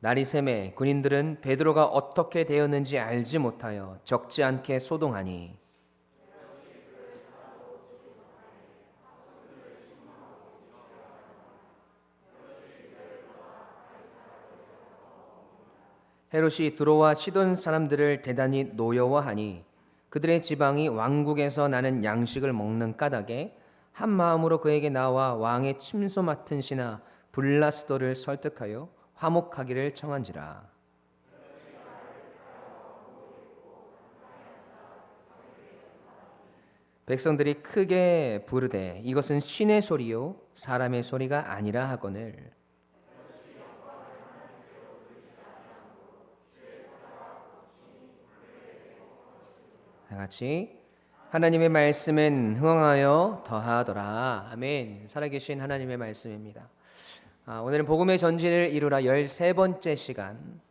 날이 새매 군인들은 베드로가 어떻게 되었는지 알지 못하여 적지 않게 소동하니 헤롯이 두로와 시돈 사람들을 대단히 노여워하니 그들의 지방이 왕국에서 나는 양식을 먹는 까닭에 한 마음으로 그에게 나와 왕의 침소 맡은 신하 블라스도를 설득하여 화목하기를 청한지라. 백성들이 크게 부르되 이것은 신의 소리요 사람의 소리가 아니라 하거늘. 다 같이 하나님의 말씀은 흥황하여 더하더라. 아멘. 살아계신 하나님의 말씀입니다. 오늘은 복음의 전진을 이루라 13번째 시간,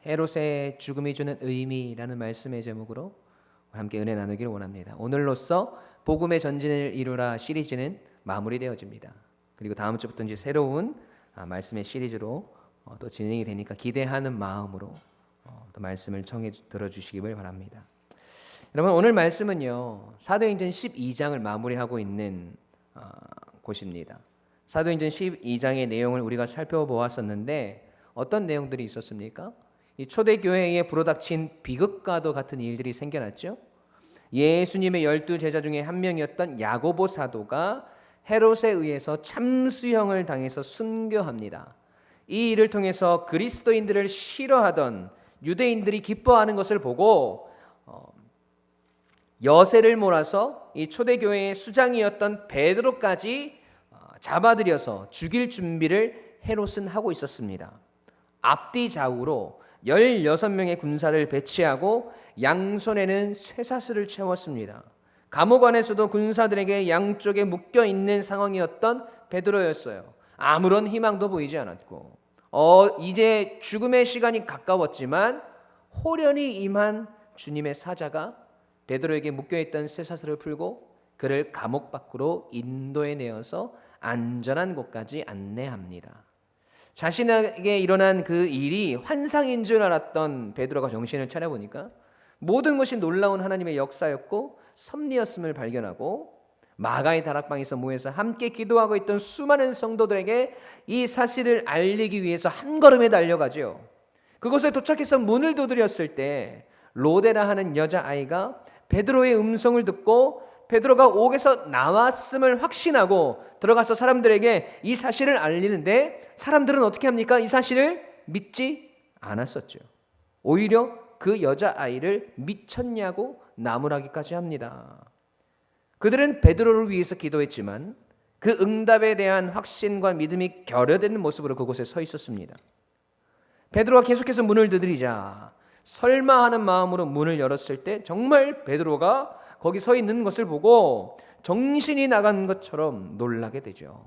헤롯의 죽음이 주는 의미라는 말씀의 제목으로 함께 은혜 나누기를 원합니다. 오늘로써 복음의 전진을 이루라 시리즈는 마무리되어집니다. 그리고 다음 주부터 이제 새로운 말씀의 시리즈로 또 진행이 되니까 기대하는 마음으로 또 말씀을 청해 들어주시기를 바랍니다. 여러분, 오늘 말씀은요 사도행전 12장을 마무리하고 있는 곳입니다. 사도행전 12장의 내용을 우리가 살펴보았었는데 어떤 내용들이 있었습니까? 이 초대교회에 불어닥친 비극과도 같은 일들이 생겨났죠. 예수님의 12제자 중에 한 명이었던 야고보 사도가 헤롯에 의해서 참수형을 당해서 순교합니다. 이 일을 통해서 그리스도인들을 싫어하던 유대인들이 기뻐하는 것을 보고 여세를 몰아서 이 초대교회의 수장이었던 베드로까지 잡아들여서 죽일 준비를 헤롯은 하고 있었습니다. 앞뒤 좌우로 16명의 군사를 배치하고 양손에는 쇠사슬을 채웠습니다. 감옥 안에서도 군사들에게 양쪽에 묶여있는 상황이었던 베드로였어요. 아무런 희망도 보이지 않았고 이제 죽음의 시간이 가까웠지만 호련히 임한 주님의 사자가 베드로에게 묶여있던 쇠사슬을 풀고 그를 감옥 밖으로 인도해내어서 안전한 곳까지 안내합니다. 자신에게 일어난 그 일이 환상인 줄 알았던 베드로가 정신을 차려보니까 모든 것이 놀라운 하나님의 역사였고 섭리였음을 발견하고 마가의 다락방에서 모여서 함께 기도하고 있던 수많은 성도들에게 이 사실을 알리기 위해서 한 걸음에 달려가죠. 그곳에 도착해서 문을 두드렸을 때 로데라 하는 여자아이가 베드로의 음성을 듣고 베드로가 옥에서 나왔음을 확신하고 들어가서 사람들에게 이 사실을 알리는데 사람들은 어떻게 합니까? 이 사실을 믿지 않았었죠. 오히려 그 여자아이를 미쳤냐고 나무라기까지 합니다. 그들은 베드로를 위해서 기도했지만 그 응답에 대한 확신과 믿음이 결여된 모습으로 그곳에 서 있었습니다. 베드로가 계속해서 문을 두드리자 설마 하는 마음으로 문을 열었을 때 정말 베드로가 거기 서 있는 것을 보고 정신이 나간 것처럼 놀라게 되죠.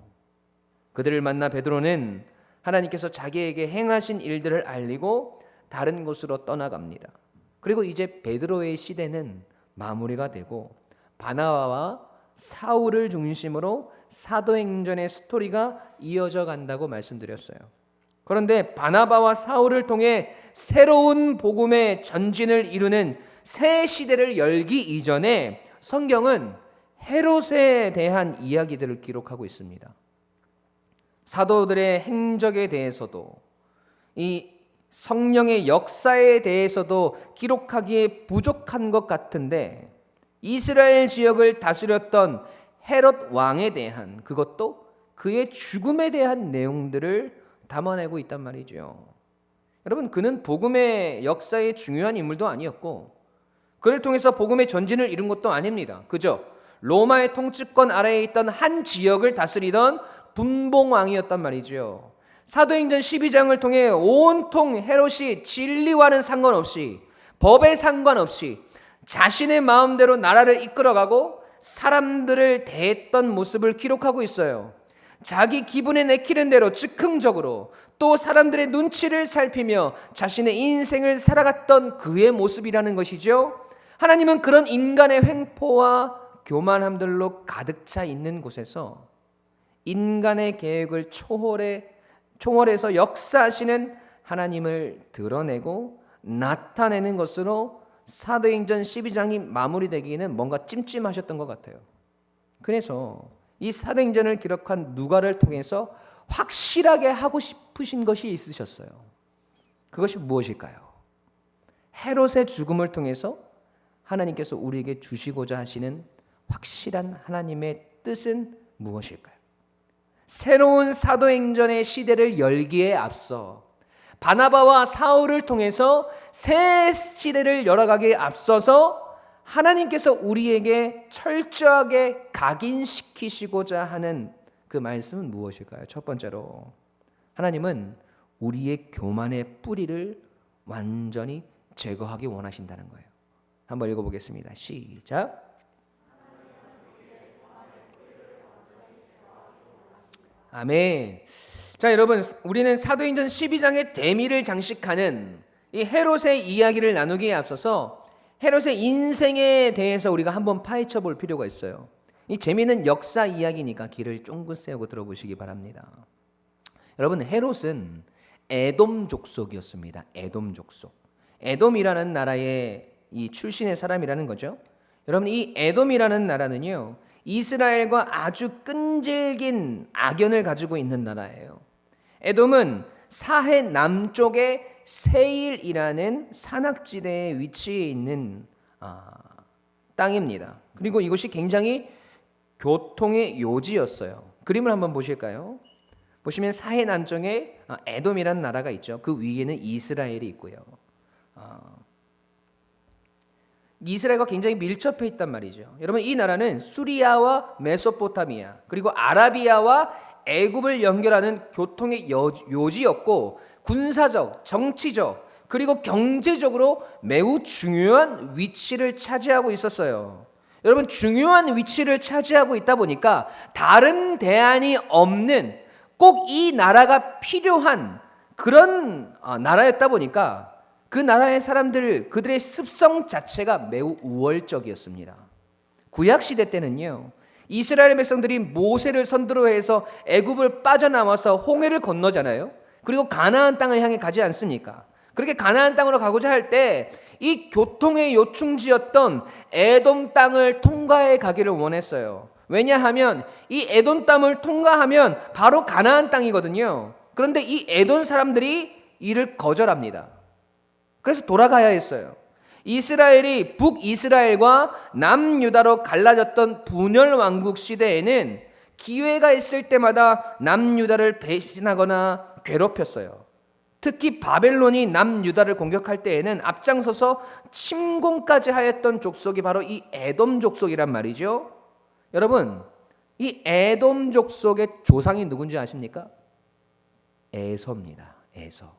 그들을 만나 베드로는 하나님께서 자기에게 행하신 일들을 알리고 다른 곳으로 떠나갑니다. 그리고 이제 베드로의 시대는 마무리가 되고 바나바와 사울을 중심으로 사도행전의 스토리가 이어져 간다고 말씀드렸어요. 그런데 바나바와 사울을 통해 새로운 복음의 전진을 이루는 새 시대를 열기 이전에 성경은 헤롯에 대한 이야기들을 기록하고 있습니다. 사도들의 행적에 대해서도 이 성령의 역사에 대해서도 기록하기에 부족한 것 같은데 이스라엘 지역을 다스렸던 헤롯 왕에 대한 그것도 그의 죽음에 대한 내용들을 담아내고 있단 말이죠. 여러분, 그는 복음의 역사의 중요한 인물도 아니었고 그를 통해서 복음의 전진을 이룬 것도 아닙니다. 그죠? 로마의 통치권 아래에 있던 한 지역을 다스리던 분봉왕이었단 말이죠. 사도행전 12장을 통해 온통 헤롯이 진리와는 상관없이 법에 상관없이 자신의 마음대로 나라를 이끌어가고 사람들을 대했던 모습을 기록하고 있어요. 자기 기분에 내키는 대로 즉흥적으로 또 사람들의 눈치를 살피며 자신의 인생을 살아갔던 그의 모습이라는 것이죠. 하나님은 그런 인간의 횡포와 교만함들로 가득 차 있는 곳에서 인간의 계획을 초월해서 역사하시는 하나님을 드러내고 나타내는 것으로 사도행전 12장이 마무리되기에는 뭔가 찜찜하셨던 것 같아요. 그래서 이 사도행전을 기록한 누가를 통해서 확실하게 하고 싶으신 것이 있으셨어요. 그것이 무엇일까요? 헤롯의 죽음을 통해서 하나님께서 우리에게 주시고자 하시는 확실한 하나님의 뜻은 무엇일까요? 새로운 사도행전의 시대를 열기에 앞서 바나바와 사울을 통해서 새 시대를 열어가기에 앞서서 하나님께서 우리에게 철저하게 각인시키시고자 하는 그 말씀은 무엇일까요? 첫 번째로 하나님은 우리의 교만의 뿌리를 완전히 제거하기 원하신다는 거예요. 한번 읽어보겠습니다. 시작. 아멘. 자, 여러분, 우리는 사도행전 12장의 대미를 장식하는 이 헤롯의 이야기를 나누기에 앞서서 헤롯의 인생에 대해서 우리가 한번 파헤쳐 볼 필요가 있어요. 이 재미있는 역사 이야기니까 귀를 쫑긋 세우고 들어보시기 바랍니다. 여러분, 헤롯은 에돔 족속이었습니다. 에돔 족속. 에돔이라는 나라의 이 출신의 사람이라는 거죠. 여러분, 이 에돔이라는 나라는요, 이스라엘과 아주 끈질긴 악연을 가지고 있는 나라예요. 에돔은 사해 남쪽의 세일이라는 산악지대에 위치해 있는 땅입니다. 그리고 이곳이 굉장히 교통의 요지였어요. 그림을 한번 보실까요? 보시면 사해 남쪽에 에돔이라는 나라가 있죠. 그 위에는 이스라엘이 있고요. 이스라엘과 굉장히 밀접해 있단 말이죠. 여러분, 이 나라는 수리아와 메소포타미아 그리고 아라비아와 애굽을 연결하는 교통의 요지였고 군사적, 정치적 그리고 경제적으로 매우 중요한 위치를 차지하고 있었어요. 여러분, 중요한 위치를 차지하고 있다 보니까 다른 대안이 없는 꼭 이 나라가 필요한 그런 나라였다 보니까 그 나라의 사람들, 그들의 습성 자체가 매우 우월적이었습니다. 구약시대 때는요, 이스라엘 백성들이 모세를 선두로 해서 애굽을 빠져나와서 홍해를 건너잖아요. 그리고 가나안 땅을 향해 가지 않습니까? 그렇게 가나안 땅으로 가고자 할 때 이 교통의 요충지였던 에돔 땅을 통과해 가기를 원했어요. 왜냐하면 이 에돔 땅을 통과하면 바로 가나안 땅이거든요. 그런데 이 에돔 사람들이 이를 거절합니다. 그래서 돌아가야 했어요. 이스라엘이 북이스라엘과 남유다로 갈라졌던 분열 왕국 시대에는 기회가 있을 때마다 남유다를 배신하거나 괴롭혔어요. 특히 바벨론이 남유다를 공격할 때에는 앞장서서 침공까지 하였던 족속이 바로 이 에돔 족속이란 말이죠. 여러분, 이 에돔 족속의 조상이 누군지 아십니까? 에서입니다. 에서.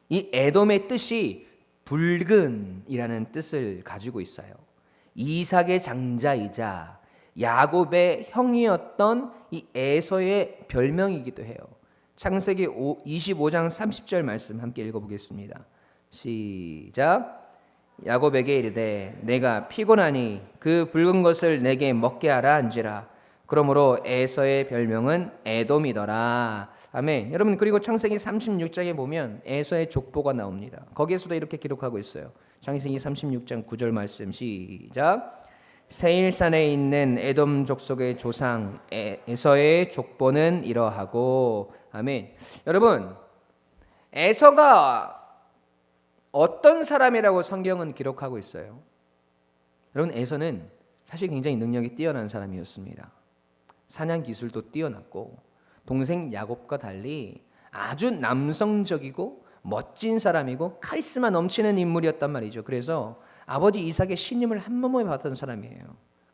이 에돔의 뜻이 붉은이라는 뜻을 가지고 있어요. 이삭의 장자이자 야곱의 형이었던 이 에서의 별명이기도 해요. 창세기 25장 30절 말씀 함께 읽어보겠습니다. 시작. 야곱에게 이르되 내가 피곤하니 그 붉은 것을 내게 먹게 하라 한지라. 그러므로 에서의 별명은 에돔이더라. 아멘. 여러분, 그리고 창세기 36장에 보면 에서의 족보가 나옵니다. 거기에서도 이렇게 기록하고 있어요. 창세기 36장 9절 말씀 시작. 세일산에 있는 에돔 족속의 조상 에서의 족보는 이러하고. 아멘. 여러분, 에서가 어떤 사람이라고 성경은 기록하고 있어요? 여러분, 에서는 사실 굉장히 능력이 뛰어난 사람이었습니다. 사냥 기술도 뛰어났고 동생 야곱과 달리 아주 남성적이고 멋진 사람이고 카리스마 넘치는 인물이었단 말이죠. 그래서 아버지 이삭의 신임을 한 몸에 받았던 사람이에요.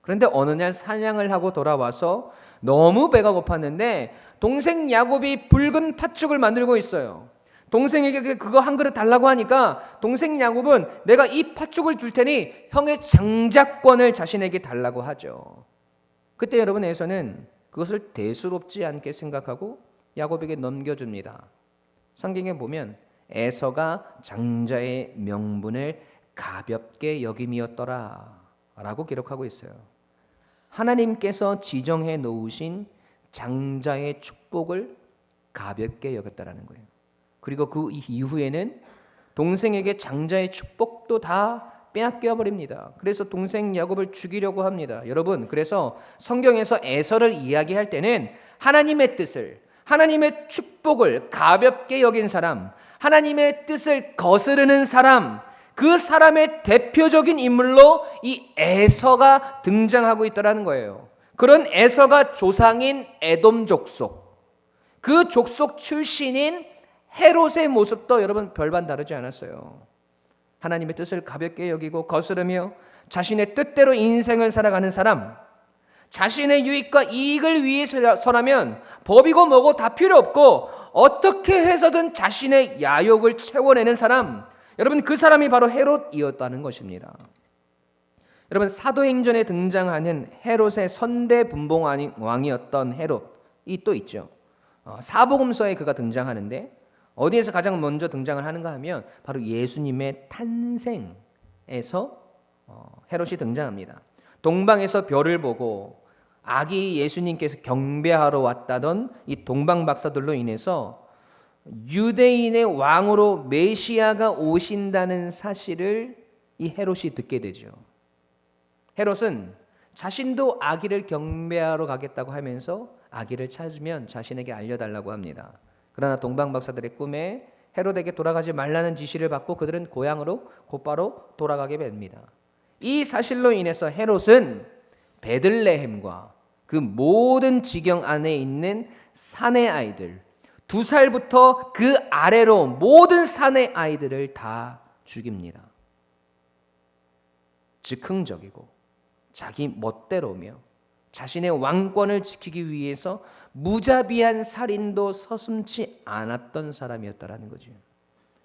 그런데 어느 날 사냥을 하고 돌아와서 너무 배가 고팠는데 동생 야곱이 붉은 팥죽을 만들고 있어요. 동생에게 그거 한 그릇 달라고 하니까 동생 야곱은 내가 이 팥죽을 줄 테니 형의 장자권을 자신에게 달라고 하죠. 그때 여러분, 에서는 그것을 대수롭지 않게 생각하고 야곱에게 넘겨줍니다. 성경에 보면 에서가 장자의 명분을 가볍게 여김이었더라 라고 기록하고 있어요. 하나님께서 지정해 놓으신 장자의 축복을 가볍게 여겼다라는 거예요. 그리고 그 이후에는 동생에게 장자의 축복도 다 빼앗겨 버립니다. 그래서 동생 야곱을 죽이려고 합니다. 여러분, 그래서 성경에서 에서를 이야기할 때는 하나님의 뜻을, 하나님의 축복을 가볍게 여긴 사람, 하나님의 뜻을 거스르는 사람, 그 사람의 대표적인 인물로 이 에서가 등장하고 있다는 거예요. 그런 에서가 조상인 에돔 족속, 그 족속 출신인 헤롯의 모습도 여러분 별반 다르지 않았어요. 하나님의 뜻을 가볍게 여기고 거스르며 자신의 뜻대로 인생을 살아가는 사람, 자신의 유익과 이익을 위해서라면 법이고 뭐고 다 필요 없고 어떻게 해서든 자신의 야욕을 채워내는 사람, 여러분 그 사람이 바로 헤롯이었다는 것입니다. 여러분 사도행전에 등장하는 헤롯의 선대 분봉왕이었던 헤롯이 또 있죠. 사복음서에 그가 등장하는데 어디에서 가장 먼저 등장을 하는가 하면 바로 예수님의 탄생에서 헤롯이 등장합니다. 동방에서 별을 보고 아기 예수님께서 경배하러 왔다던 이 동방 박사들로 인해서 유대인의 왕으로 메시아가 오신다는 사실을 이 헤롯이 듣게 되죠. 헤롯은 자신도 아기를 경배하러 가겠다고 하면서 아기를 찾으면 자신에게 알려달라고 합니다. 그러나 동방 박사들의 꿈에 헤롯에게 돌아가지 말라는 지시를 받고 그들은 고향으로 곧바로 돌아가게 됩니다. 이 사실로 인해서 헤롯은 베들레헴과 그 모든 지경 안에 있는 산의 아이들, 2살부터 그 아래로 모든 산의 아이들을 다 죽입니다. 즉흥적이고 자기 멋대로며 자신의 왕권을 지키기 위해서 무자비한 살인도 서슴지 않았던 사람이었다라는 거죠.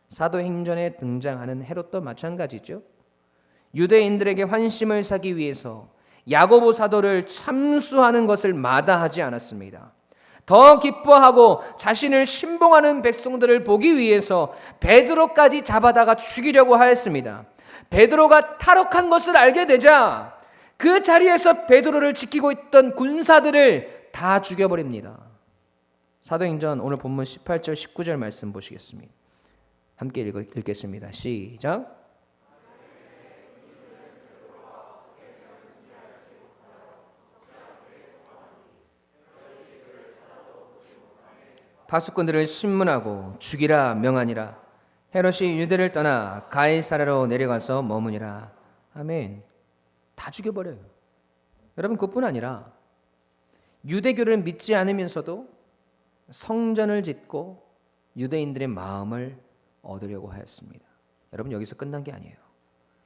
사도행전에 등장하는 헤롯도 마찬가지죠. 유대인들에게 환심을 사기 위해서 야고보 사도를 참수하는 것을 마다하지 않았습니다. 더 기뻐하고 자신을 신봉하는 백성들을 보기 위해서 베드로까지 잡아다가 죽이려고 하였습니다. 베드로가 탈옥한 것을 알게 되자 그 자리에서 베드로를 지키고 있던 군사들을 다 죽여버립니다. 사도행전 오늘 본문 18절 19절 말씀 보시겠습니다. 함께 읽겠습니다. 시작. 파수꾼들을 신문하고 죽이라 명하니라. 헤롯이 유대를 떠나 가이사랴로 내려가서 머무니라. 아멘. 다 죽여버려요. 여러분 그뿐 아니라 유대교를 믿지 않으면서도 성전을 짓고 유대인들의 마음을 얻으려고 하였습니다. 여러분 여기서 끝난 게 아니에요.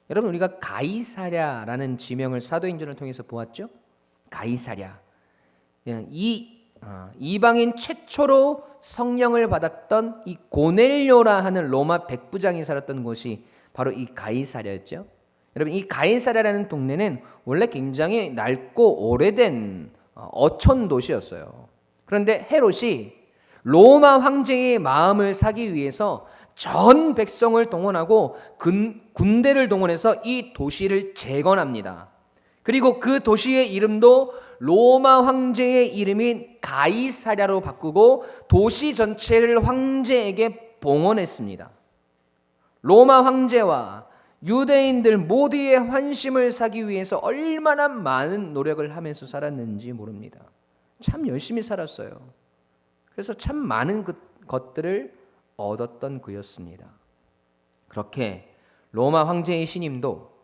여러분 우리가 가이사랴라는 지명을 사도행전을 통해서 보았죠. 가이사랴, 이방인 최초로 성령을 받았던 이 고넬료라 하는 로마 백부장이 살았던 곳이 바로 이 가이사랴였죠. 여러분 이 가이사랴라는 동네는 원래 굉장히 낡고 오래된 어촌 도시였어요. 그런데 헤롯이 로마 황제의 마음을 사기 위해서 전 백성을 동원하고 군대를 동원해서 이 도시를 재건합니다. 그리고 그 도시의 이름도 로마 황제의 이름인 가이사랴로 바꾸고 도시 전체를 황제에게 봉헌했습니다. 로마 황제와 유대인들 모두의 환심을 사기 위해서 얼마나 많은 노력을 하면서 살았는지 모릅니다. 참 열심히 살았어요. 그래서 참 많은 것들을 얻었던 그였습니다. 그렇게 로마 황제의 신임도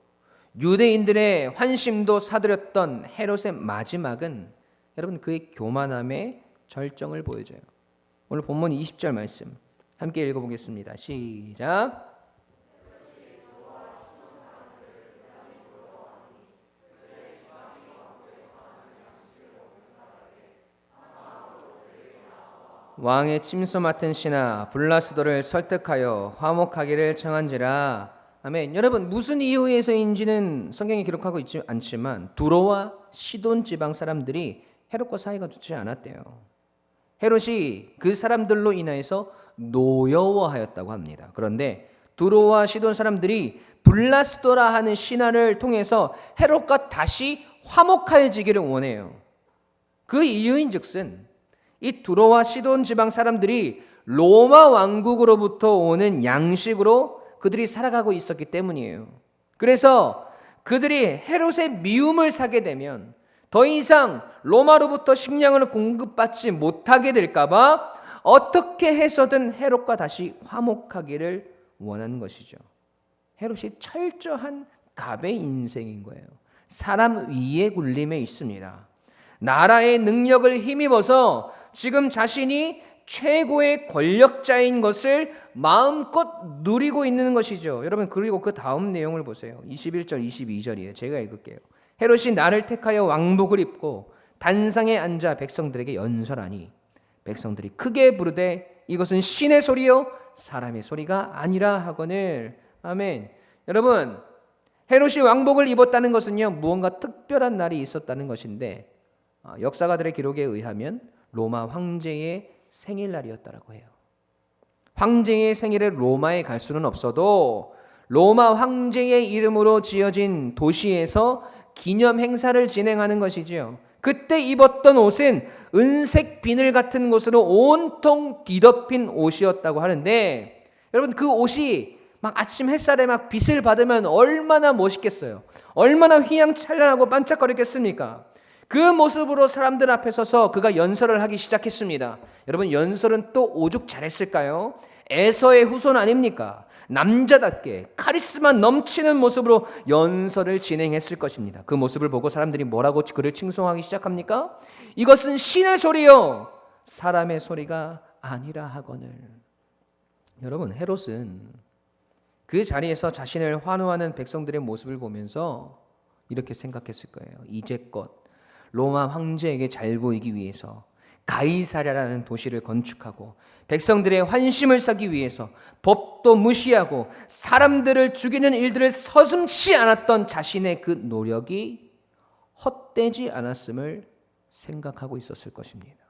유대인들의 환심도 사들였던 헤롯의 마지막은 여러분 그의 교만함의 절정을 보여줘요. 오늘 본문 20절 말씀 함께 읽어보겠습니다. 시작. 왕의 침소 맡은 신하 블라스도를 설득하여 화목하기를 청한지라. 아멘. 여러분 무슨 이유에서인지는 성경이 기록하고 있지 않지만 두로와 시돈 지방 사람들이 헤롯과 사이가 좋지 않았대요. 헤롯이 그 사람들로 인하여서 노여워하였다고 합니다. 그런데 두로와 시돈 사람들이 블라스도라 하는 신하를 통해서 헤롯과 다시 화목하여지기를 원해요. 그 이유인즉슨 이 두로와 시돈 지방 사람들이 로마 왕국으로부터 오는 양식으로 그들이 살아가고 있었기 때문이에요. 그래서 그들이 헤롯의 미움을 사게 되면 더 이상 로마로부터 식량을 공급받지 못하게 될까 봐 어떻게 해서든 헤롯과 다시 화목하기를 원하는 것이죠. 헤롯이 철저한 갑의 인생인 거예요. 사람 위에 굴림에 있습니다. 나라의 능력을 힘입어서 지금 자신이 최고의 권력자인 것을 마음껏 누리고 있는 것이죠. 여러분, 그리고 그 다음 내용을 보세요. 21절 22절이에요. 제가 읽을게요. 헤롯이 나를 택하여 왕복을 입고 단상에 앉아 백성들에게 연설하니 백성들이 크게 부르되 이것은 신의 소리요 사람의 소리가 아니라 하거늘. 아멘. 여러분, 헤롯이 왕복을 입었다는 것은요, 무언가 특별한 날이 있었다는 것인데 역사가들의 기록에 의하면 로마 황제의 생일날이었다라고 해요. 황제의 생일에 로마에 갈 수는 없어도 로마 황제의 이름으로 지어진 도시에서 기념 행사를 진행하는 것이지요. 그때 입었던 옷은 은색 비늘 같은 것으로 온통 뒤덮인 옷이었다고 하는데, 여러분, 그 옷이 막 아침 햇살에 막 빛을 받으면 얼마나 멋있겠어요. 얼마나 휘황찬란하고 반짝거리겠습니까? 그 모습으로 사람들 앞에 서서 그가 연설을 하기 시작했습니다. 여러분, 연설은 또 오죽 잘했을까요? 에서의 후손 아닙니까? 남자답게 카리스마 넘치는 모습으로 연설을 진행했을 것입니다. 그 모습을 보고 사람들이 뭐라고 그를 칭송하기 시작합니까? 이것은 신의 소리요 사람의 소리가 아니라 하거늘. 여러분, 헤롯은 그 자리에서 자신을 환호하는 백성들의 모습을 보면서 이렇게 생각했을 거예요. 이제껏 로마 황제에게 잘 보이기 위해서 가이사랴라는 도시를 건축하고 백성들의 환심을 사기 위해서 법도 무시하고 사람들을 죽이는 일들을 서슴지 않았던 자신의 그 노력이 헛되지 않았음을 생각하고 있었을 것입니다.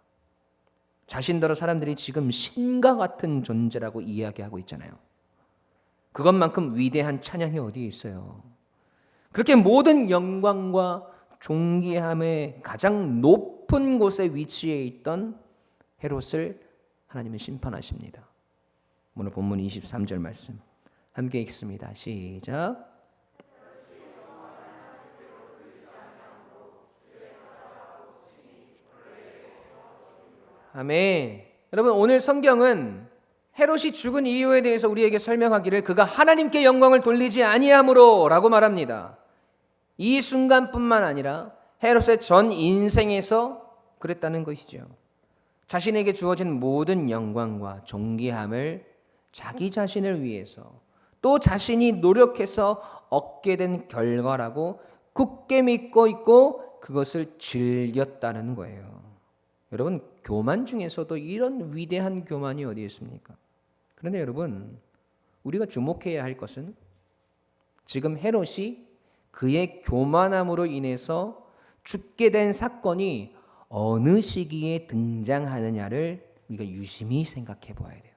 자신들로 사람들이 지금 신과 같은 존재라고 이야기하고 있잖아요. 그것만큼 위대한 찬양이 어디에 있어요? 그렇게 모든 영광과 존귀함의 가장 높은 곳에 위치해 있던 헤롯을 하나님은 심판하십니다. 오늘 본문 23절 말씀 함께 읽습니다. 시작. 아멘. 여러분, 오늘 성경은 헤롯이 죽은 이유에 대해서 우리에게 설명하기를 그가 하나님께 영광을 돌리지 아니함으로 라고 말합니다. 이 순간뿐만 아니라 헤롯의 전 인생에서 그랬다는 것이죠. 자신에게 주어진 모든 영광과 존귀함을 자기 자신을 위해서 또 자신이 노력해서 얻게 된 결과라고 굳게 믿고 있고 그것을 즐겼다는 거예요. 여러분, 교만 중에서도 이런 위대한 교만이 어디 있습니까? 그런데 여러분, 우리가 주목해야 할 것은 지금 헤롯이 그의 교만함으로 인해서 죽게 된 사건이 어느 시기에 등장하느냐를 우리가 유심히 생각해 봐야 돼요.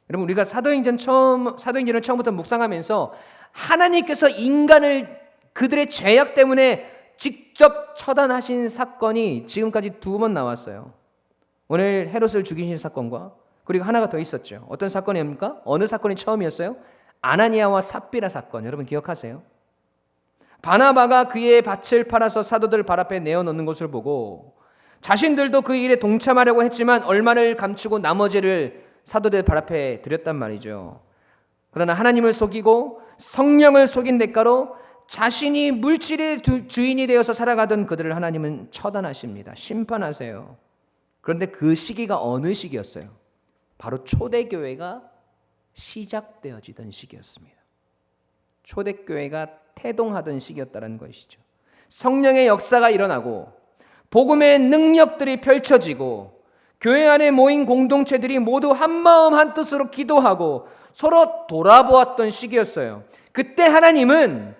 여러분, 우리가 사도행전을 처음부터 묵상하면서 하나님께서 인간을 그들의 죄악 때문에 직접 처단하신 사건이 지금까지 2번 나왔어요. 오늘 헤롯을 죽이신 사건과 그리고 하나가 더 있었죠. 어떤 사건입니까? 어느 사건이 처음이었어요? 아나니아와 삽비라 사건. 여러분 기억하세요? 바나바가 그의 밭을 팔아서 사도들 발 앞에 내어놓는 것을 보고 자신들도 그 일에 동참하려고 했지만 얼마를 감추고 나머지를 사도들 발 앞에 드렸단 말이죠. 그러나 하나님을 속이고 성령을 속인 대가로 자신이 물질의 주인이 되어서 살아가던 그들을 하나님은 처단하십니다. 심판하세요. 그런데 그 시기가 어느 시기였어요? 바로 초대교회가 시작되어지던 시기였습니다. 초대교회가 태동하던 시기였다는 것이죠. 성령의 역사가 일어나고 복음의 능력들이 펼쳐지고 교회 안에 모인 공동체들이 모두 한마음 한뜻으로 기도하고 서로 돌아보았던 시기였어요. 그때 하나님은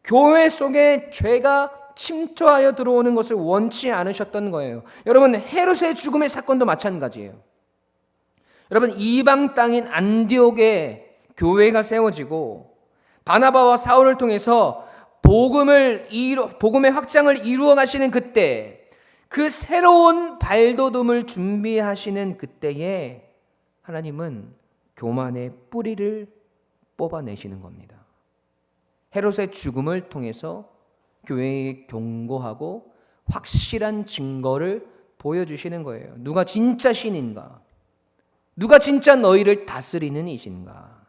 교회 속에 죄가 침투하여 들어오는 것을 원치 않으셨던 거예요. 여러분, 헤롯의 죽음의 사건도 마찬가지예요. 여러분, 이방 땅인 안디옥에 교회가 세워지고 바나바와 사울을 통해서 복음의 확장을 이루어 가시는 그때 그 새로운 발돋움을 준비하시는 그때에 하나님은 교만의 뿌리를 뽑아내시는 겁니다. 헤롯의 죽음을 통해서 교회에 경고하고 확실한 증거를 보여주시는 거예요. 누가 진짜 신인가? 누가 진짜 너희를 다스리는 이신가?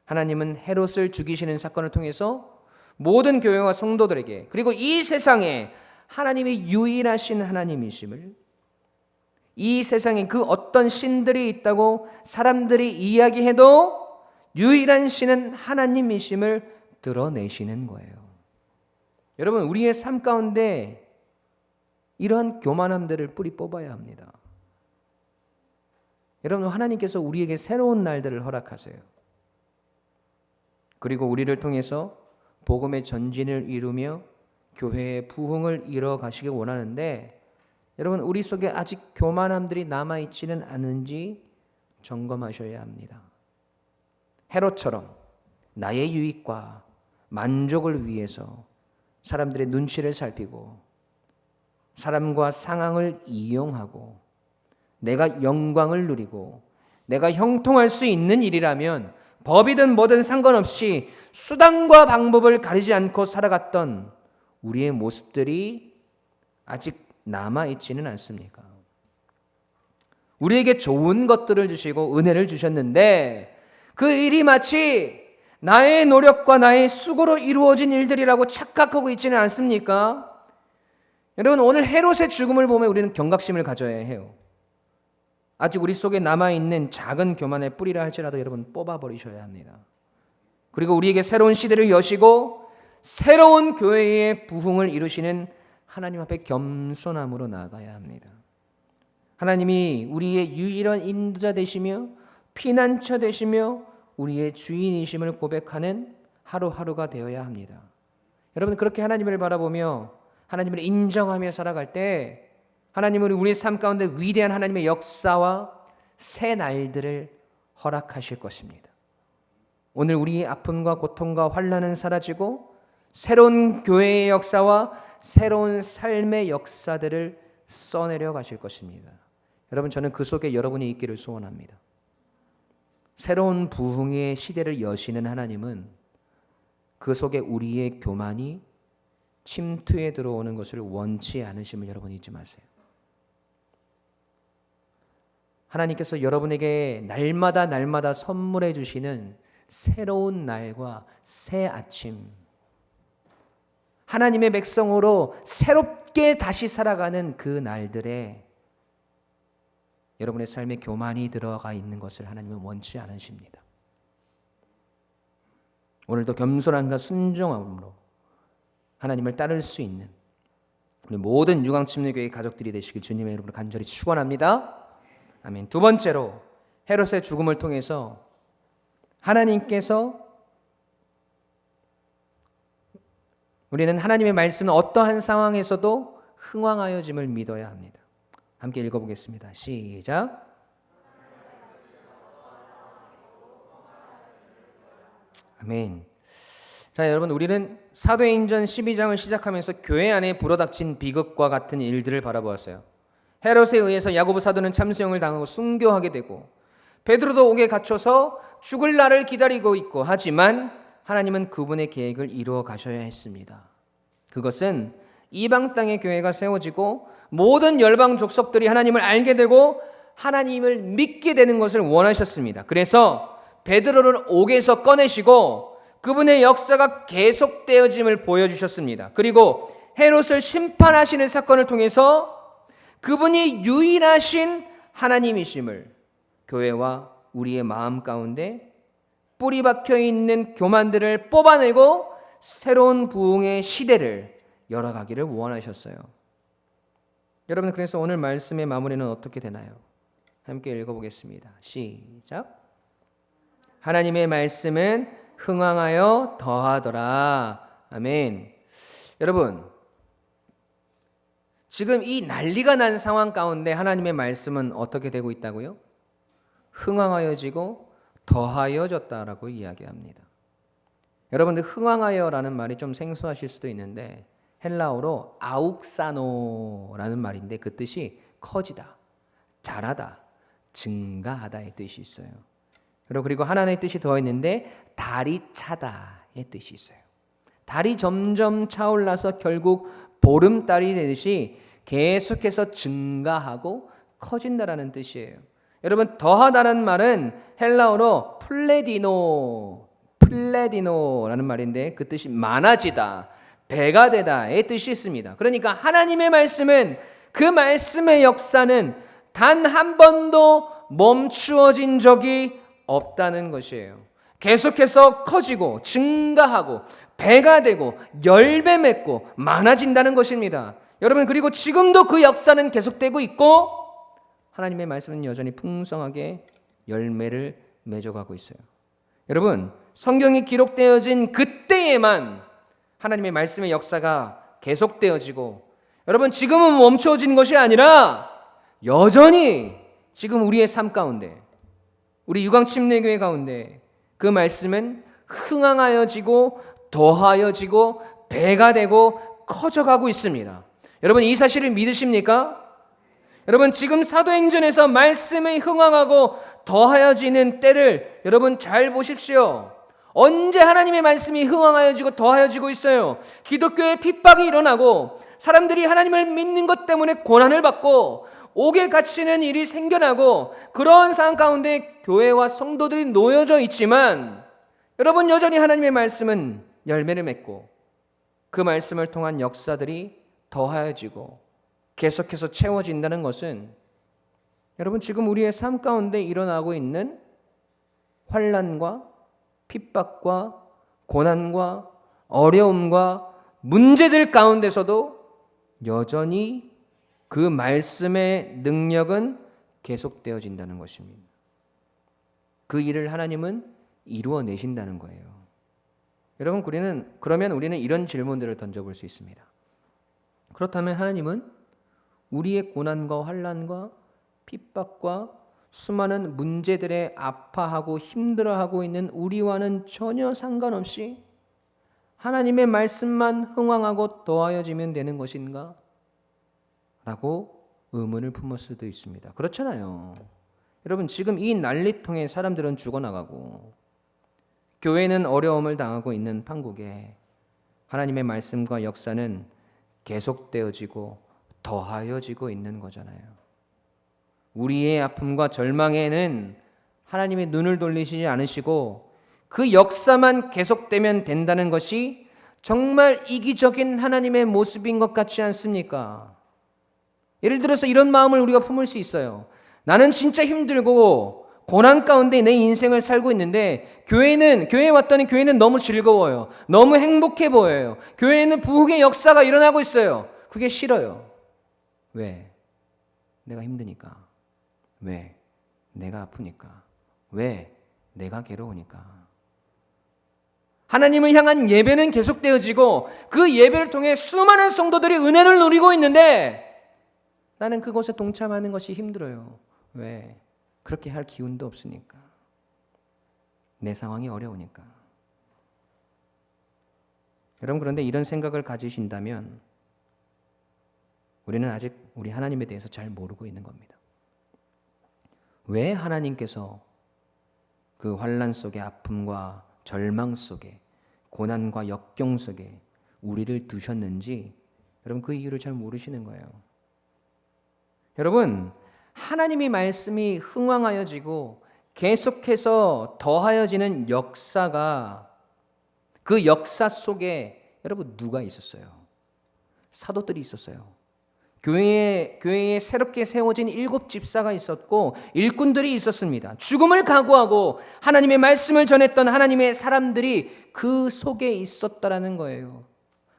하나님은 헤롯을 죽이시는 사건을 통해서 모든 교회와 성도들에게, 그리고 이 세상에 하나님이 유일하신 하나님이심을, 이 세상에 그 어떤 신들이 있다고 사람들이 이야기해도 유일한 신은 하나님이심을 드러내시는 거예요. 여러분, 우리의 삶 가운데 이러한 교만함들을 뿌리 뽑아야 합니다. 여러분, 하나님께서 우리에게 새로운 날들을 허락하세요. 그리고 우리를 통해서 복음의 전진을 이루며 교회의 부흥을 이뤄 가시길 원하는데, 여러분, 우리 속에 아직 교만함들이 남아있지는 않은지 점검하셔야 합니다. 헤롯처럼 나의 유익과 만족을 위해서 사람들의 눈치를 살피고 사람과 상황을 이용하고 내가 영광을 누리고 내가 형통할 수 있는 일이라면 법이든 뭐든 상관없이 수단과 방법을 가리지 않고 살아갔던 우리의 모습들이 아직 남아있지는 않습니까? 우리에게 좋은 것들을 주시고 은혜를 주셨는데 그 일이 마치 나의 노력과 나의 수고로 이루어진 일들이라고 착각하고 있지는 않습니까? 여러분, 오늘 헤롯의 죽음을 보면 우리는 경각심을 가져야 해요. 아직 우리 속에 남아있는 작은 교만의 뿌리라 할지라도 여러분 뽑아버리셔야 합니다. 그리고 우리에게 새로운 시대를 여시고 새로운 교회의 부흥을 이루시는 하나님 앞에 겸손함으로 나아가야 합니다. 하나님이 우리의 유일한 인도자 되시며 피난처 되시며 우리의 주인이심을 고백하는 하루하루가 되어야 합니다. 여러분, 그렇게 하나님을 바라보며 하나님을 인정하며 살아갈 때 하나님은 우리의 삶 가운데 위대한 하나님의 역사와 새 날들을 허락하실 것입니다. 오늘 우리의 아픔과 고통과 환난은 사라지고 새로운 교회의 역사와 새로운 삶의 역사들을 써내려 가실 것입니다. 여러분, 저는 그 속에 여러분이 있기를 소원합니다. 새로운 부흥의 시대를 여시는 하나님은 그 속에 우리의 교만이 침투해 들어오는 것을 원치 않으심을 여러분 잊지 마세요. 하나님께서 여러분에게 날마다 선물해 주시는 새로운 날과 새 아침, 하나님의 백성으로 새롭게 다시 살아가는 그 날들에 여러분의 삶에 교만이 들어가 있는 것을 하나님은 원치 않으십니다. 오늘도 겸손함과 순종함으로 하나님을 따를 수 있는 우리 모든 유광침례교회 가족들이 되시길 주님의 이름으로 간절히 축원합니다. 아멘. 두 번째로, 헤롯의 죽음을 통해서 하나님께서 우리는 하나님의 말씀은 어떠한 상황에서도 흥왕하여짐을 믿어야 합니다. 함께 읽어보겠습니다. 시작. 아멘. 자, 여러분, 우리는 사도행전 12장을 시작하면서 교회 안에 불어닥친 비극과 같은 일들을 바라보았어요. 헤롯에 의해서 야고보 사도는 참수형을 당하고 순교하게 되고 베드로도 옥에 갇혀서 죽을 날을 기다리고 있고, 하지만 하나님은 그분의 계획을 이루어 가셔야 했습니다. 그것은 이방 땅의 교회가 세워지고 모든 열방 족속들이 하나님을 알게 되고 하나님을 믿게 되는 것을 원하셨습니다. 그래서 베드로를 옥에서 꺼내시고 그분의 역사가 계속되어짐을 보여주셨습니다. 그리고 헤롯을 심판하시는 사건을 통해서 그분이 유일하신 하나님이심을 교회와 우리의 마음 가운데 뿌리 박혀 있는 교만들을 뽑아내고 새로운 부흥의 시대를 열어가기를 원하셨어요. 여러분, 그래서 오늘 말씀의 마무리는 어떻게 되나요? 함께 읽어보겠습니다. 시작. 하나님의 말씀은 흥왕하여 더하더라. 아멘. 여러분, 지금 이 난리가 난 상황 가운데 하나님의 말씀은 어떻게 되고 있다고요? 흥왕하여지고 더하여졌다라고 이야기합니다. 여러분들, 흥왕하여라는 말이 좀 생소하실 수도 있는데 헬라어로 아욱사노라는 말인데 그 뜻이 커지다, 자라다, 증가하다의 뜻이 있어요. 그리고 하나의 뜻이 더 있는데 달이 차다의 뜻이 있어요. 달이 점점 차올라서 결국 보름달이 되듯이 계속해서 증가하고 커진다라는 뜻이에요. 여러분, 더하다는 말은 헬라어로 플레디노라는 말인데 그 뜻이 많아지다, 배가 되다의 뜻이 있습니다. 그러니까 하나님의 말씀은, 그 말씀의 역사는 단 한 번도 멈추어진 적이 없다는 것이에요. 계속해서 커지고 증가하고 배가 되고 열매 맺고 많아진다는 것입니다. 여러분, 그리고 지금도 그 역사는 계속되고 있고 하나님의 말씀은 여전히 풍성하게 열매를 맺어가고 있어요. 여러분, 성경이 기록되어진 그때에만 하나님의 말씀의 역사가 계속되어지고, 여러분, 지금은 멈춰진 것이 아니라 여전히 지금 우리의 삶 가운데, 우리 유광침례교회 가운데 그 말씀은 흥황하여지고 더하여지고 배가 되고 커져가고 있습니다. 여러분, 이 사실을 믿으십니까? 여러분, 지금 사도행전에서 말씀이 흥황하고 더하여지는 때를 여러분 잘 보십시오. 언제 하나님의 말씀이 흥황하여지고 더하여지고 있어요? 기독교의 핍박이 일어나고 사람들이 하나님을 믿는 것 때문에 고난을 받고 옥에 갇히는 일이 생겨나고 그런 상황 가운데 교회와 성도들이 놓여져 있지만, 여러분, 여전히 하나님의 말씀은 열매를 맺고 그 말씀을 통한 역사들이 더하여지고 계속해서 채워진다는 것은, 여러분, 지금 우리의 삶 가운데 일어나고 있는 환난과 핍박과 고난과 어려움과 문제들 가운데서도 여전히 그 말씀의 능력은 계속되어진다는 것입니다. 그 일을 하나님은 이루어내신다는 거예요. 여러분, 그러면 우리는 이런 질문들을 던져볼 수 있습니다. 그렇다면 하나님은 우리의 고난과 환난과 핍박과 수많은 문제들에 아파하고 힘들어하고 있는 우리와는 전혀 상관없이 하나님의 말씀만 흥황하고 더하여지면 되는 것인가? 라고 의문을 품을 수도 있습니다. 그렇잖아요. 여러분, 지금 이 난리통에 사람들은 죽어나가고 교회는 어려움을 당하고 있는 판국에 하나님의 말씀과 역사는 계속되어지고 더하여지고 있는 거잖아요. 우리의 아픔과 절망에는 하나님의 눈을 돌리시지 않으시고 그 역사만 계속되면 된다는 것이 정말 이기적인 하나님의 모습인 것 같지 않습니까? 예를 들어서 이런 마음을 우리가 품을 수 있어요. 나는 진짜 힘들고 고난 가운데 내 인생을 살고 있는데 교회에 왔더니 교회는 너무 즐거워요. 너무 행복해 보여요. 교회에는 부흥의 역사가 일어나고 있어요. 그게 싫어요. 왜? 내가 힘드니까. 왜? 내가 아프니까. 왜? 내가 괴로우니까. 하나님을 향한 예배는 계속되어지고 그 예배를 통해 수많은 성도들이 은혜를 누리고 있는데 나는 그곳에 동참하는 것이 힘들어요. 왜? 그렇게 할 기운도 없으니까. 내 상황이 어려우니까. 여러분, 그런데 이런 생각을 가지신다면 우리는 아직 우리 하나님에 대해서 잘 모르고 있는 겁니다. 왜 하나님께서 그 환난 속의 아픔과 절망 속에 고난과 역경 속에 우리를 두셨는지 여러분 그 이유를 잘 모르시는 거예요. 여러분, 하나님의 말씀이 흥황하여지고 계속해서 더하여지는 역사가, 그 역사 속에 여러분 누가 있었어요? 사도들이 있었어요. 교회에 새롭게 세워진 7 집사가 있었고 일꾼들이 있었습니다. 죽음을 각오하고 하나님의 말씀을 전했던 하나님의 사람들이 그 속에 있었다라는 거예요.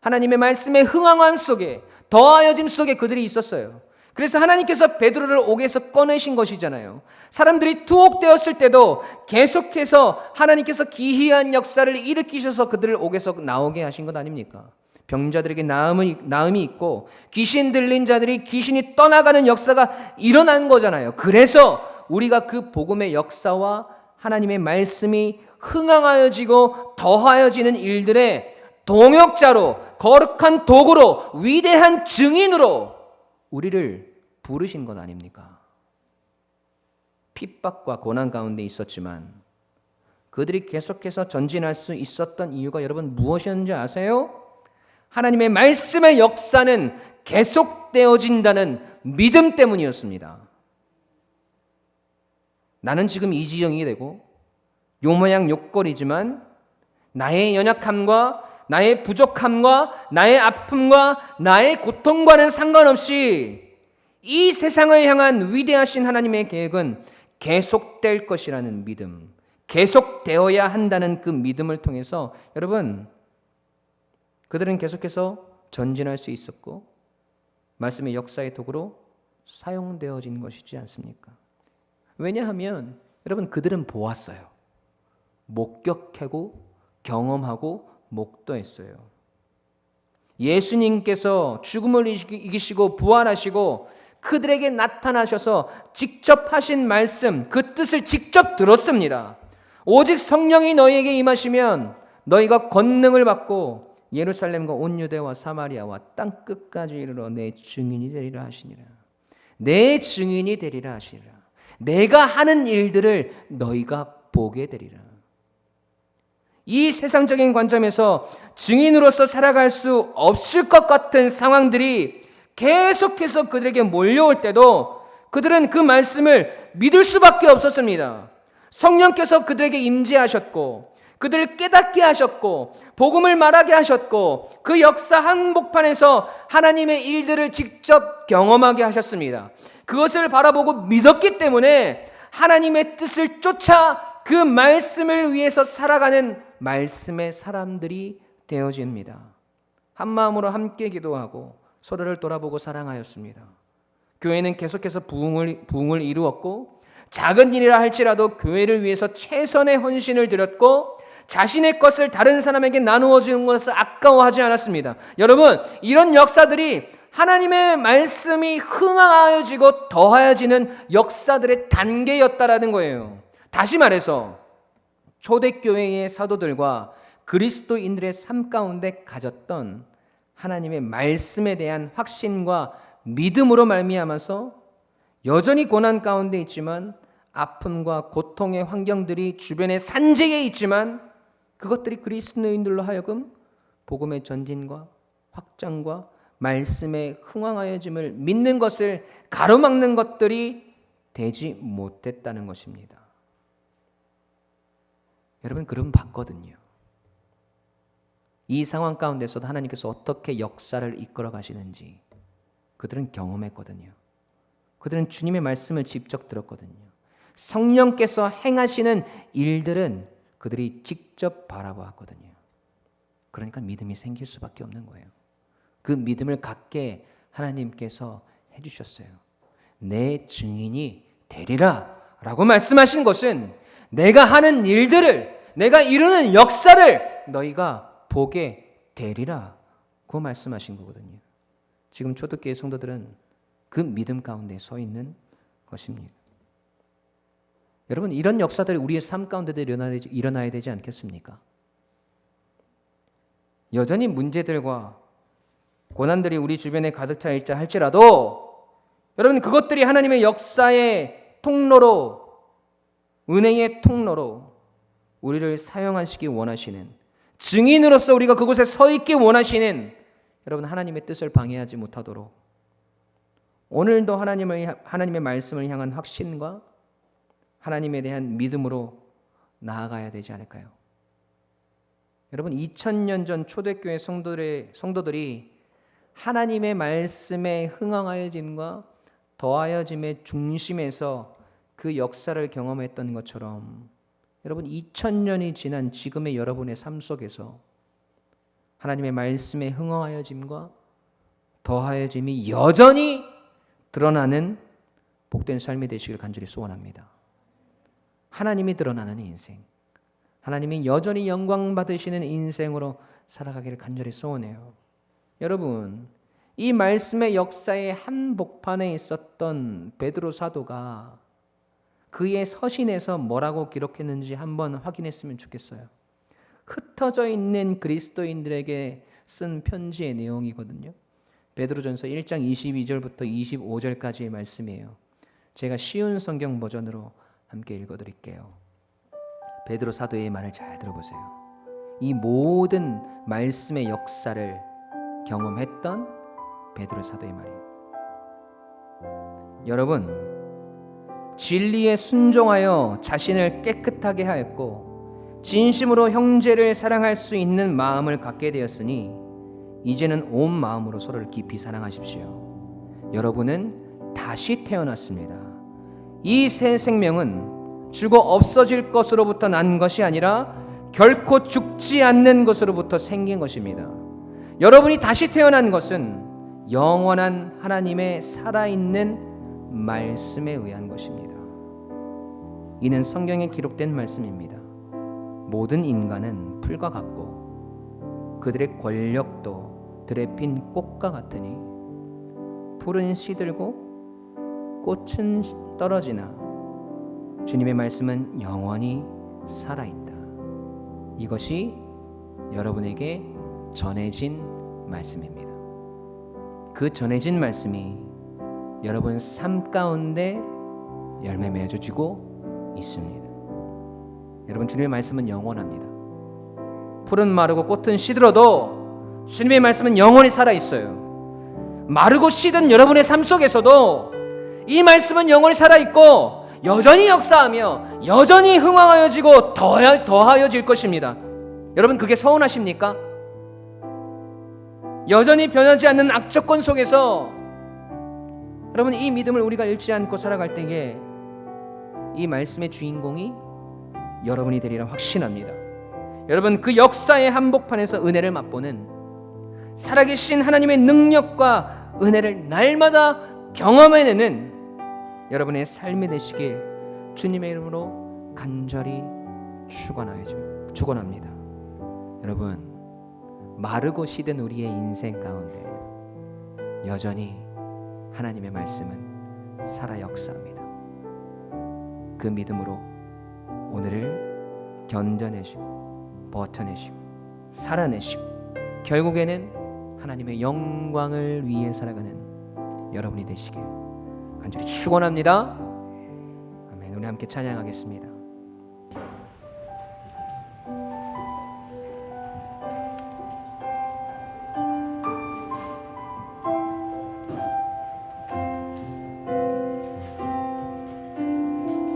하나님의 말씀의 흥황함 속에, 더하여짐 속에 그들이 있었어요. 그래서 하나님께서 베드로를 옥에서 꺼내신 것이잖아요. 사람들이 투옥되었을 때도 계속해서 하나님께서 기이한 역사를 일으키셔서 그들을 옥에서 나오게 하신 것 아닙니까? 병자들에게 나음이 있고 귀신 들린 자들이 귀신이 떠나가는 역사가 일어난 거잖아요. 그래서 우리가 그 복음의 역사와 하나님의 말씀이 흥황하여지고 더하여지는 일들에 동역자로, 거룩한 도구로, 위대한 증인으로 우리를 부르신 것 아닙니까? 핍박과 고난 가운데 있었지만 그들이 계속해서 전진할 수 있었던 이유가 여러분 무엇이었는지 아세요? 하나님의 말씀의 역사는 계속되어진다는 믿음 때문이었습니다. 나는 지금 이지영이 되고 요 모양 요꼴이지만 나의 연약함과 나의 부족함과 나의 아픔과 나의 고통과는 상관없이 이 세상을 향한 위대하신 하나님의 계획은 계속될 것이라는 믿음, 계속되어야 한다는 그 믿음을 통해서 여러분 그들은 계속해서 전진할 수 있었고 말씀의 역사의 도구로 사용되어진 것이지 않습니까? 왜냐하면 여러분 그들은 보았어요. 목격하고 경험하고 목도했어요. 예수님께서 죽음을 이기시고 부활하시고 그들에게 나타나셔서 직접 하신 말씀, 그 뜻을 직접 들었습니다. 오직 성령이 너희에게 임하시면 너희가 권능을 받고 예루살렘과 온 유대와 사마리아와 땅 끝까지 이르러 내 증인이 되리라 하시니라. 내 증인이 되리라 하시니라. 내가 하는 일들을 너희가 보게 되리라. 이 세상적인 관점에서 증인으로서 살아갈 수 없을 것 같은 상황들이 계속해서 그들에게 몰려올 때도 그들은 그 말씀을 믿을 수밖에 없었습니다. 성령께서 그들에게 임재하셨고 그들을 깨닫게 하셨고 복음을 말하게 하셨고 그 역사 한복판에서 하나님의 일들을 직접 경험하게 하셨습니다. 그것을 바라보고 믿었기 때문에 하나님의 뜻을 쫓아 그 말씀을 위해서 살아가는 말씀의 사람들이 되어집니다. 한 마음으로 함께 기도하고 서로를 돌아보고 사랑하였습니다. 교회는 계속해서 부흥을 이루었고 작은 일이라 할지라도 교회를 위해서 최선의 헌신을 드렸고 자신의 것을 다른 사람에게 나누어 주는 것을 아까워하지 않았습니다. 여러분, 이런 역사들이 하나님의 말씀이 흥하여지고 더하여지는 역사들의 단계였다라는 거예요. 다시 말해서 초대교회의 사도들과 그리스도인들의 삶 가운데 가졌던 하나님의 말씀에 대한 확신과 믿음으로 말미암아서 여전히 고난 가운데 있지만 아픔과 고통의 환경들이 주변에 산재해 있지만 그것들이 그리스도인들로 하여금 복음의 전진과 확장과 말씀에 흥왕하여짐을 믿는 것을 가로막는 것들이 되지 못했다는 것입니다. 여러분 그럼 봤거든요. 이 상황 가운데서도 하나님께서 어떻게 역사를 이끌어 가시는지 그들은 경험했거든요. 그들은 주님의 말씀을 직접 들었거든요. 성령께서 행하시는 일들은 그들이 직접 바라보았거든요. 그러니까 믿음이 생길 수밖에 없는 거예요. 그 믿음을 갖게 하나님께서 해주셨어요. 내 증인이 되리라 라고 말씀하신 것은 내가 하는 일들을, 내가 이루는 역사를 너희가 보게 되리라고 말씀하신 거거든요. 지금 초대교회 성도들은 그 믿음 가운데 서 있는 것입니다. 여러분 이런 역사들이 우리의 삶 가운데도 일어나야 되지 않겠습니까? 여전히 문제들과 고난들이 우리 주변에 가득 차 있자 할지라도 여러분 그것들이 하나님의 역사의 통로로, 은혜의 통로로 우리를 사용하시기 원하시는, 증인으로서 우리가 그곳에 서 있기 원하시는 여러분 하나님의 뜻을 방해하지 못하도록 오늘도 하나님의 말씀을 향한 확신과 하나님에 대한 믿음으로 나아가야 되지 않을까요? 여러분 2000년 전 초대교회 성도들이 하나님의 말씀에 흥황하여짐과 더하여짐의 중심에서 그 역사를 경험했던 것처럼 여러분 2000년이 지난 지금의 여러분의 삶 속에서 하나님의 말씀에 흥황하여짐과 더하여짐이 여전히 드러나는 복된 삶이 되시길 간절히 소원합니다. 하나님이 드러나는 인생, 하나님이 여전히 영광 받으시는 인생으로 살아가기를 간절히 소원해요. 여러분, 이 말씀의 역사의 한복판에 있었던 베드로 사도가 그의 서신에서 뭐라고 기록했는지 한번 확인했으면 좋겠어요. 흩어져 있는 그리스도인들에게 쓴 편지의 내용이거든요. 베드로전서 1장 22절부터 25절까지의 말씀이에요. 제가 쉬운 성경 버전으로 함께 읽어드릴게요. 베드로 사도의 말을 잘 들어보세요. 이 모든 말씀의 역사를 경험했던 베드로 사도의 말이에요. 여러분, 진리에 순종하여 자신을 깨끗하게 하였고 진심으로 형제를 사랑할 수 있는 마음을 갖게 되었으니 이제는 온 마음으로 서로를 깊이 사랑하십시오. 여러분은 다시 태어났습니다. 이 새 생명은 죽어 없어질 것으로부터 난 것이 아니라 결코 죽지 않는 것으로부터 생긴 것입니다. 여러분이 다시 태어난 것은 영원한 하나님의 살아있는 말씀에 의한 것입니다. 이는 성경에 기록된 말씀입니다. 모든 인간은 풀과 같고 그들의 권력도 들에 핀 꽃과 같으니 풀은 시들고 꽃은 떨어지나 주님의 말씀은 영원히 살아있다. 이것이 여러분에게 전해진 말씀입니다. 그 전해진 말씀이 여러분 삶 가운데 열매 맺어지고 있습니다. 여러분, 주님의 말씀은 영원합니다. 풀은 마르고 꽃은 시들어도 주님의 말씀은 영원히 살아있어요. 마르고 시든 여러분의 삶 속에서도 이 말씀은 영원히 살아있고 여전히 역사하며 여전히 흥왕하여지고 더하여질 것입니다. 여러분, 그게 서운하십니까? 여전히 변하지 않는 악조건 속에서 여러분, 이 믿음을 우리가 잃지 않고 살아갈 때에 이 말씀의 주인공이 여러분이 되리라 확신합니다. 여러분, 그 역사의 한복판에서 은혜를 맛보는 살아계신 하나님의 능력과 은혜를 날마다 경험해내는 여러분의 삶이 되시길 주님의 이름으로 간절히 축원합니다. 여러분, 마르고 시든 우리의 인생 가운데 여전히 하나님의 말씀은 살아 역사합니다. 그 믿음으로 오늘을 견뎌내시고 버텨내시고 살아내시고 결국에는 하나님의 영광을 위해 살아가는 여러분이 되시길 간절히 축원합니다. 아멘. 우리 함께 찬양하겠습니다.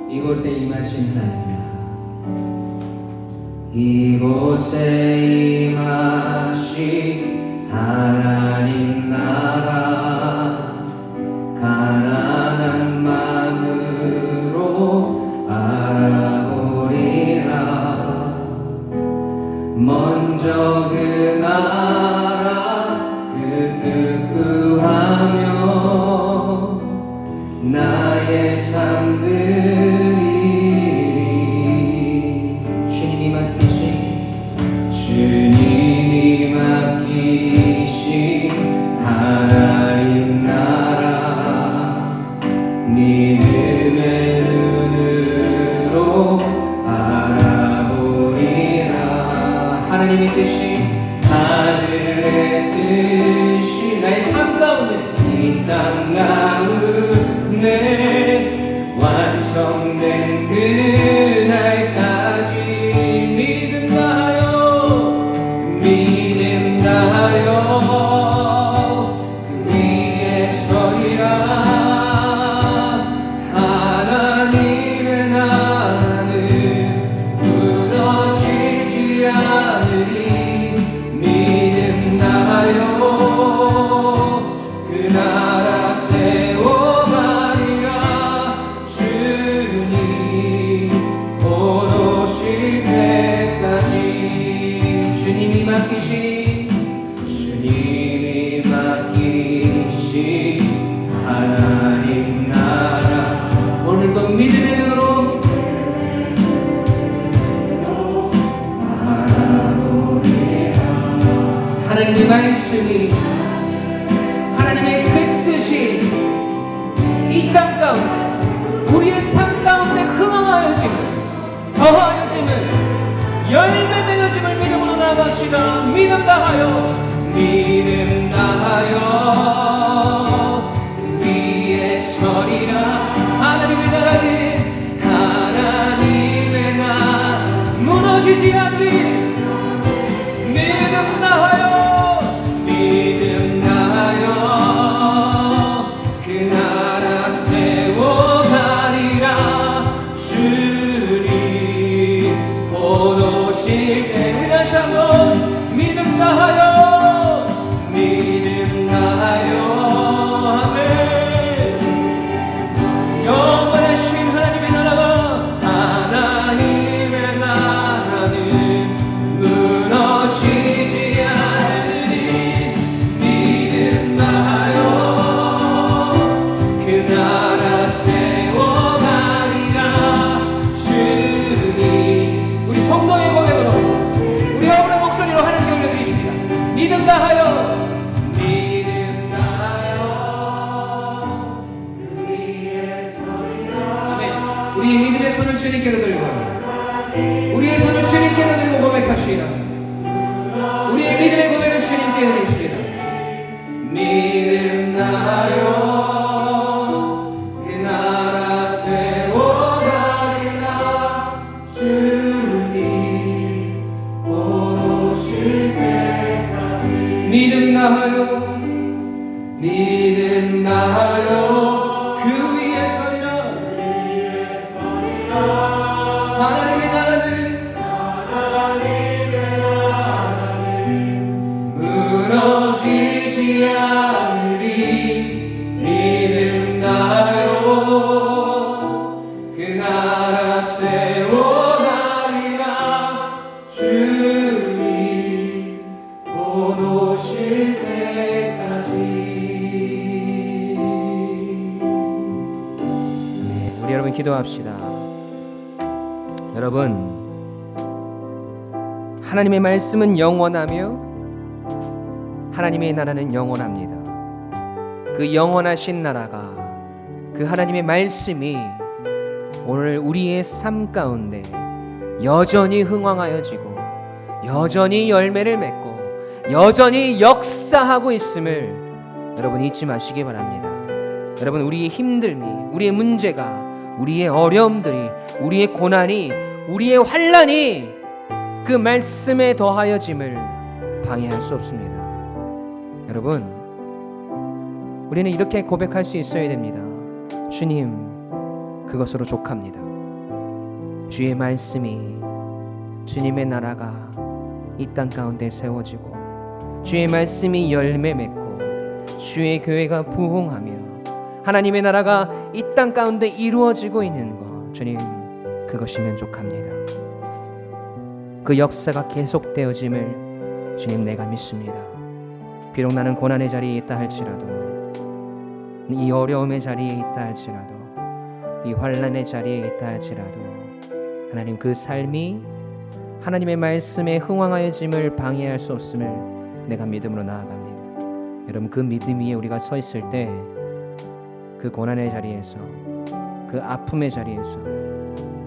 이곳에 임하신 하나님, 이곳에 임하신 하나님 나라, 가난한 마음으로 바라보리라. 먼저 그 나라 그 뜻 구하며 나의 삶들이 주님이 맡기신 하나님 나라, 믿음의 눈으로 바라보리라. 하나님의 뜻이 하늘의 뜻이 나의 삶 가운데 이 땅 가운데 완성된 그날까지 믿음 다하여 그 위에 서리라. 하나님의 나라는 무너지지 않으리. 믿음 다하여 그 나라 세워가리라. 주님 곧 오실 때까지 주님이 맡기신 하나님 나라, 오늘도 믿음의 눈으로 바라보리라. 하나님의 말씀이, 하나님의 그 뜻이 이 땅 가운데 우리의 삶 가운데 흥황하여지는 더하여지는 열매 맺어지는 되어짐을 믿음으로 나아갑시다. 믿음 다하여 믿음 다하여 그 위에 서리라. 하나님의 나라는 하나님의 나라 무너지지 않으리. 믿음 다하여 믿음 다하여 그 나라 세워가리라. 주님 곧 오실 때 우리 다시 한번 믿음 다하여 믿음 다하여 아멘. 영원하신 하나님의 나라가 하나님의 나라는 무너지지 않으리. 믿음 다하여 그 나라 세워가리라. 주님 우리 성도의 고백으로 우리 어머니 목소리로 하나님께 올려드리겠습니다. 믿음 다하여 믿음 다하여 그 위에 서리라. 아멘. 우리 믿음의 손을 주님께로 들고 우리의 손을 주님께로 들고 고백합시다. 우리의 믿음의 고백을 주님께 드립시다. 믿음 다하여 그 나라 세워가리라. 주님 오실 때까지 믿음 다하여 믿음 다하여 그 위에 서리라. 하나님의 나라는 무너지지 않으리. 믿음 다하여 그 나라 세워가리라. 주님 곧 오실 때까지. 네, 우리 여러분 기도합시다. 여러분, 하나님의 말씀은 영원하며 하나님의 나라는 영원합니다. 그 영원하신 나라가, 그 하나님의 말씀이 오늘 우리의 삶 가운데 여전히 흥왕하여지고 여전히 열매를 맺고 여전히 역사하고 있음을 여러분 잊지 마시기 바랍니다. 여러분, 우리의 힘듦이, 우리의 문제가, 우리의 어려움들이, 우리의 고난이, 우리의 환난이 그 말씀에 더하여짐을 방해할 수 없습니다. 여러분, 우리는 이렇게 고백할 수 있어야 됩니다. 주님, 그것으로 족합니다. 주의 말씀이, 주님의 나라가 이 땅 가운데 세워지고 주의 말씀이 열매 맺고 주의 교회가 부흥하며 하나님의 나라가 이 땅 가운데 이루어지고 있는 것, 주님, 그것이면 족합니다. 그 역사가 계속되어짐을 주님 내가 믿습니다. 비록 나는 고난의 자리에 있다 할지라도, 이 어려움의 자리에 있다 할지라도, 이 환난의 자리에 있다 할지라도 하나님, 그 삶이 하나님의 말씀에 흥왕하여짐을 방해할 수 없음을 내가 믿음으로 나아갑니다. 여러분, 그 믿음 위에 우리가 서 있을 때 그 고난의 자리에서, 그 아픔의 자리에서,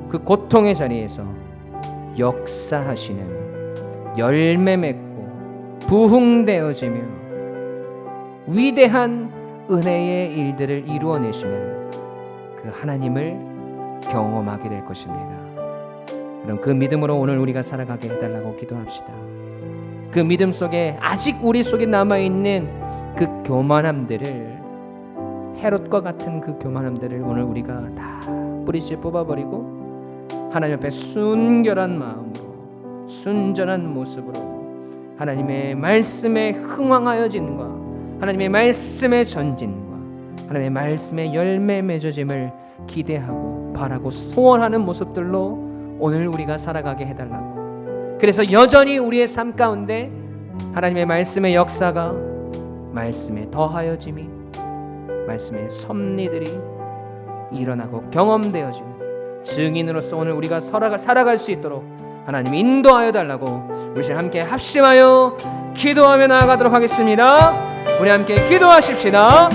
그 고통의 자리에서 역사하시는, 열매 맺고 부흥되어지며 위대한 은혜의 일들을 이루어내시는 그 하나님을 경험하게 될 것입니다. 그럼 그 믿음으로 오늘 우리가 살아가게 해달라고 기도합시다. 그 믿음 속에, 아직 우리 속에 남아있는 그 교만함들을, 헤롯과 같은 그 교만함들을 오늘 우리가 다 뿌리째 뽑아버리고 하나님 앞에 순결한 마음으로, 순전한 모습으로 하나님의 말씀에 흥왕하여짐과 하나님의 말씀의 전진과 하나님의 말씀의 열매 맺어짐을 기대하고 바라고 소원하는 모습들로 오늘 우리가 살아가게 해달라고. 그래서 여전히 우리의 삶 가운데 하나님의 말씀의 역사가, 말씀에 더하여짐이, 말씀의 섭리들이 일어나고 경험되어지는 증인으로서 오늘 우리가 살아갈 수 있도록 하나님 인도하여 달라고 우리 함께 합심하여 기도하며 나아가도록 하겠습니다. 우리 함께 기도하십시다.